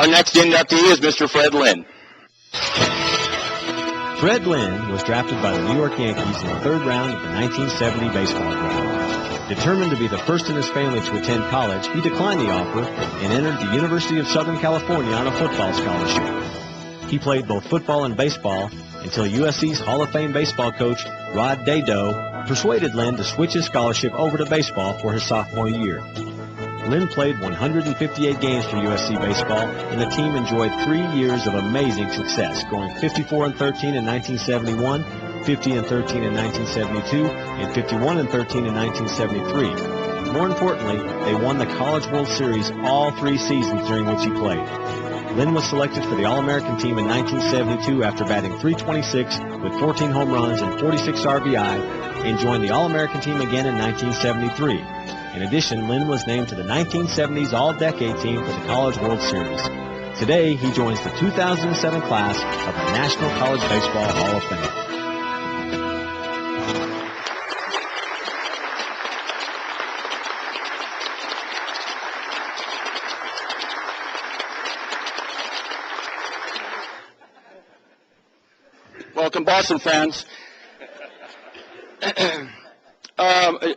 Our next inductee is Mr. Fred Lynn. Fred Lynn was drafted by the New York Yankees in the third round of the 1970 baseball draft. Determined to be the first in his family to attend college, he declined the offer and entered the University of Southern California on a football scholarship. He played both football and baseball until USC's Hall of Fame baseball coach, Rod Dedeaux, persuaded Lynn to switch his scholarship over to baseball for his sophomore year. Lynn played 158 games for USC baseball, and the team enjoyed 3 years of amazing success, going 54-13 in 1971, 50-13 in 1972, and 51-13 in 1973. More importantly, they won the College World Series all 3 seasons during which he played. Lynn was selected for the All-American team in 1972 after batting .326 with 14 home runs and 46 RBI, and joined the All-American team again in 1973. In addition, Lynn was named to the 1970s All-Decade team for the College World Series. Today, he joins the 2007 class of the National College Baseball Hall of Fame. Welcome, Boston fans.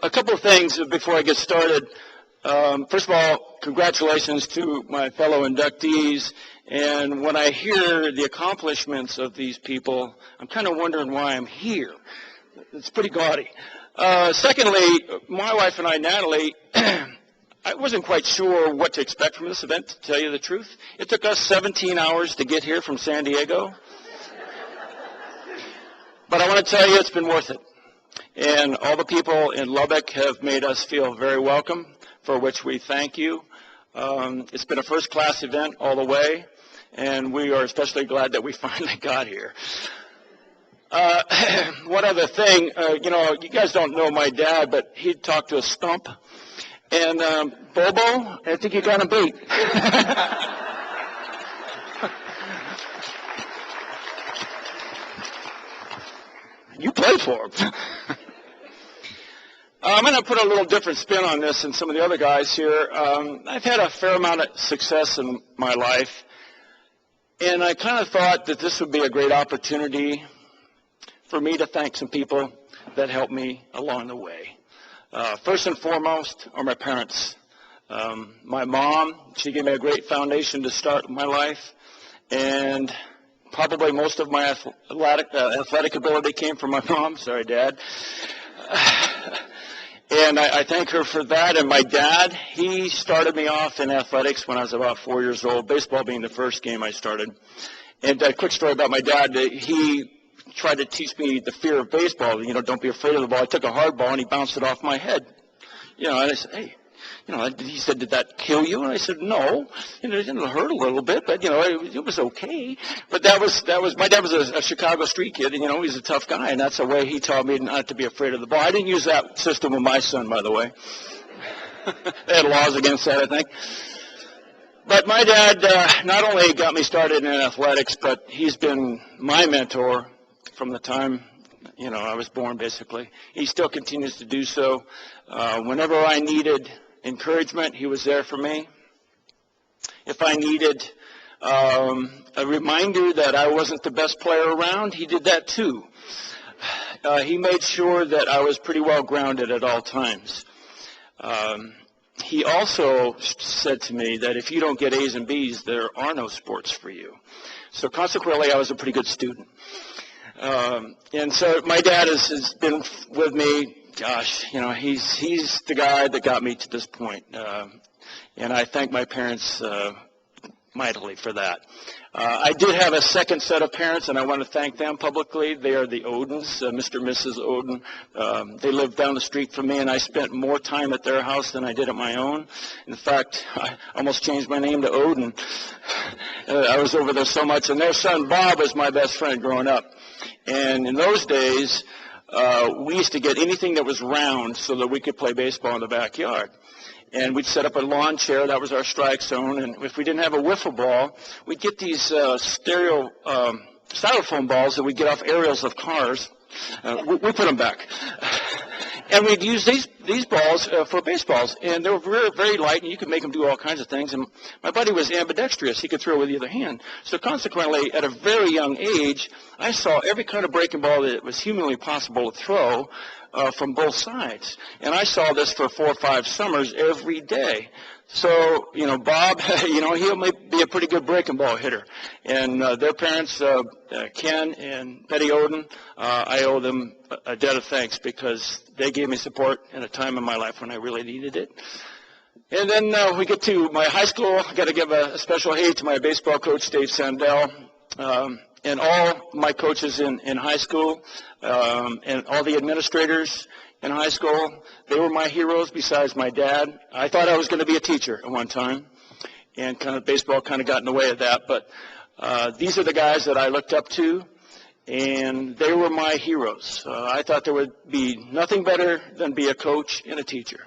A couple of things before I get started. First of all, congratulations to my fellow inductees. And when I hear the accomplishments of these people, I'm kind of wondering why I'm here. It's pretty gaudy. Secondly, my wife and I, Natalie, I wasn't quite sure what to expect from this event, to tell you the truth. It took us 17 hours to get here from San Diego. But I want to tell you it's been worth it. And all the people in Lubbock have made us feel very welcome, for which we thank you. It's been a first-class event all the way, and we are especially glad that we finally got here. One other thing, you guys don't know my dad, but he'd talk to a stump. And Bobo, I think you got him beat. You play for him. I'm going to put a little different spin on this than some of the other guys here. I've had a fair amount of success in my life, and I kind of thought that this would be a great opportunity for me to thank some people that helped me along the way. First and foremost are my parents. My mom, she gave me a great foundation to start my life, and probably most of my athletic ability came from my mom. Sorry, Dad. And I thank her for that. And my dad, he started me off in athletics when I was about 4 years old, baseball being the first game I started. And a quick story about my dad, he tried to teach me the fear of baseball. Don't be afraid of the ball. I took a hard ball, and he bounced it off my head. And I said, hey. He said, did that kill you? And I said, no. It hurt a little bit, but, it was okay. But my dad was a Chicago street kid, and, he's a tough guy, and that's the way he taught me not to be afraid of the ball. I didn't use that system with my son, by the way. They had laws against that, I think. But my dad not only got me started in athletics, but he's been my mentor from the time I was born, basically. He still continues to do so. Whenever I needed encouragement, he was there for me. If I needed a reminder that I wasn't the best player around, he did that too. He made sure that I was pretty well grounded at all times. He also said to me that if you don't get A's and B's, there are no sports for you. So consequently, I was a pretty good student. And so my dad has been with me. Gosh, he's the guy that got me to this point. And I thank my parents mightily for that. I did have a second set of parents, and I want to thank them publicly. They are the Odens, Mr. and Mrs. Oden. They lived down the street from me, and I spent more time at their house than I did at my own. In fact, I almost changed my name to Oden. I was over there so much, and their son Bob was my best friend growing up. And in those days, we used to get anything that was round so that we could play baseball in the backyard. And we'd set up a lawn chair. That was our strike zone. And if we didn't have a wiffle ball, we'd get these styrofoam balls that we'd get off aerials of cars. We put them back. And we'd use these balls for baseballs, and they were very, very light, and you could make them do all kinds of things. And my buddy was ambidextrous; he could throw with the other hand. So consequently, at a very young age, I saw every kind of breaking ball that was humanly possible to throw from both sides. And I saw this for 4 or 5 summers every day. So, Bob, he'll be a pretty good breaking ball hitter. And their parents, Ken and Betty Oden, I owe them a debt of thanks because they gave me support in a time in my life when I really needed it. And then we get to my high school. I got to give a special hey to my baseball coach, Dave Sandell, and all my coaches in high school, and all the administrators in high school. They were my heroes besides my dad. I thought I was going to be a teacher at one time, and baseball kind of got in the way of that. But these are the guys that I looked up to, and they were my heroes. I thought there would be nothing better than be a coach and a teacher.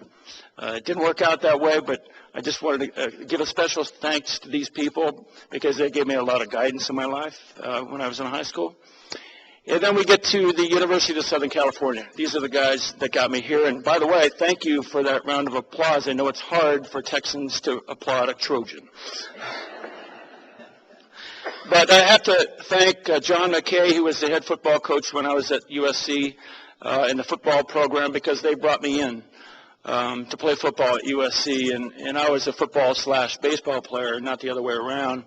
It didn't work out that way, but I just wanted to give a special thanks to these people because they gave me a lot of guidance in my life when I was in high school. And then we get to the University of Southern California. These are the guys that got me here. And by the way, thank you for that round of applause. I know it's hard for Texans to applaud a Trojan. But I have to thank John McKay, who was the head football coach when I was at USC in the football program, because they brought me in to play football at USC. And I was a football/baseball player, not the other way around.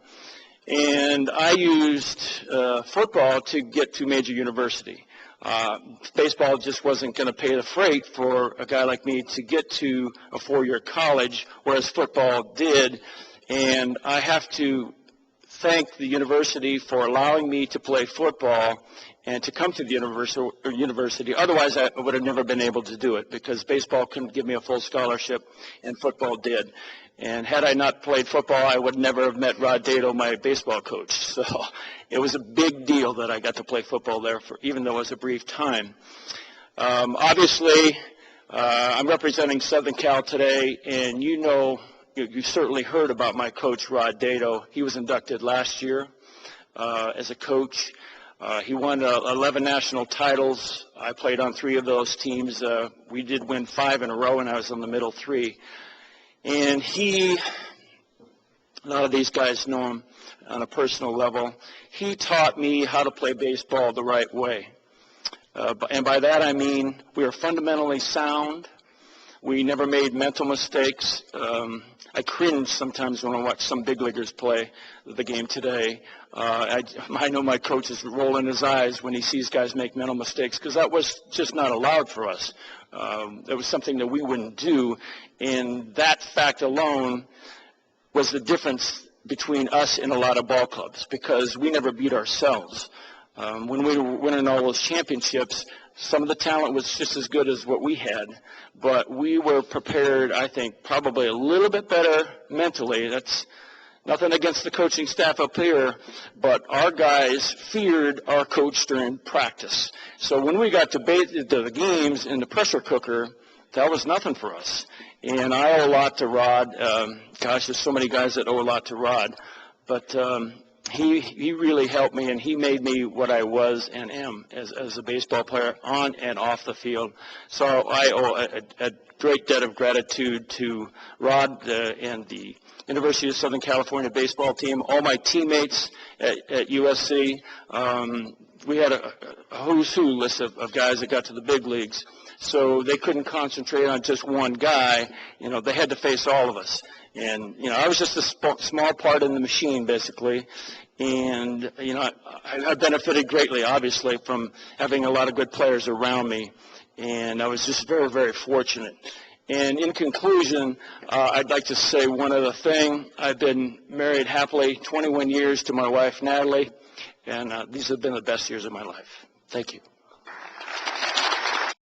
And I used football to get to major university. Baseball just wasn't going to pay the freight for a guy like me to get to a 4-year college, whereas football did. And I have to thank the university for allowing me to play football and to come to the university. Otherwise, I would have never been able to do it because baseball couldn't give me a full scholarship, and football did. And had I not played football, I would never have met Rod Dato, my baseball coach. So it was a big deal that I got to play football there, even though it was a brief time. Obviously, I'm representing Southern Cal today, and you certainly heard about my coach, Rod Dato. He was inducted last year as a coach. He won 11 national titles. I played on 3 of those teams. We did win 5 in a row, and I was on the middle 3. And a lot of these guys know him on a personal level. He taught me how to play baseball the right way. And by that I mean we are fundamentally sound. We never made mental mistakes. I cringe sometimes when I watch some big leaguers play the game today. I know my coach is rolling his eyes when he sees guys make mental mistakes because that was just not allowed for us. It was something that we wouldn't do, and that fact alone was the difference between us and a lot of ball clubs because we never beat ourselves. When we were winning all those championships, some of the talent was just as good as what we had, but we were prepared, I think, probably a little bit better mentally. That's nothing against the coaching staff up here, but our guys feared our coach during practice. So when we got to the games in the pressure cooker, that was nothing for us. And I owe a lot to Rod. There's so many guys that owe a lot to Rod. But he really helped me, and he made me what I was and am as a baseball player on and off the field. So I owe a great debt of gratitude to Rod and the University of Southern California baseball team, all my teammates at USC. We had a who's who list of guys that got to the big leagues. So they couldn't concentrate on just one guy. They had to face all of us. And, I was just a small part in the machine, basically. And, I benefited greatly, obviously, from having a lot of good players around me. And I was just very, very fortunate. And in conclusion, I'd like to say one other thing. I've been married happily 21 years to my wife, Natalie. And these have been the best years of my life. Thank you.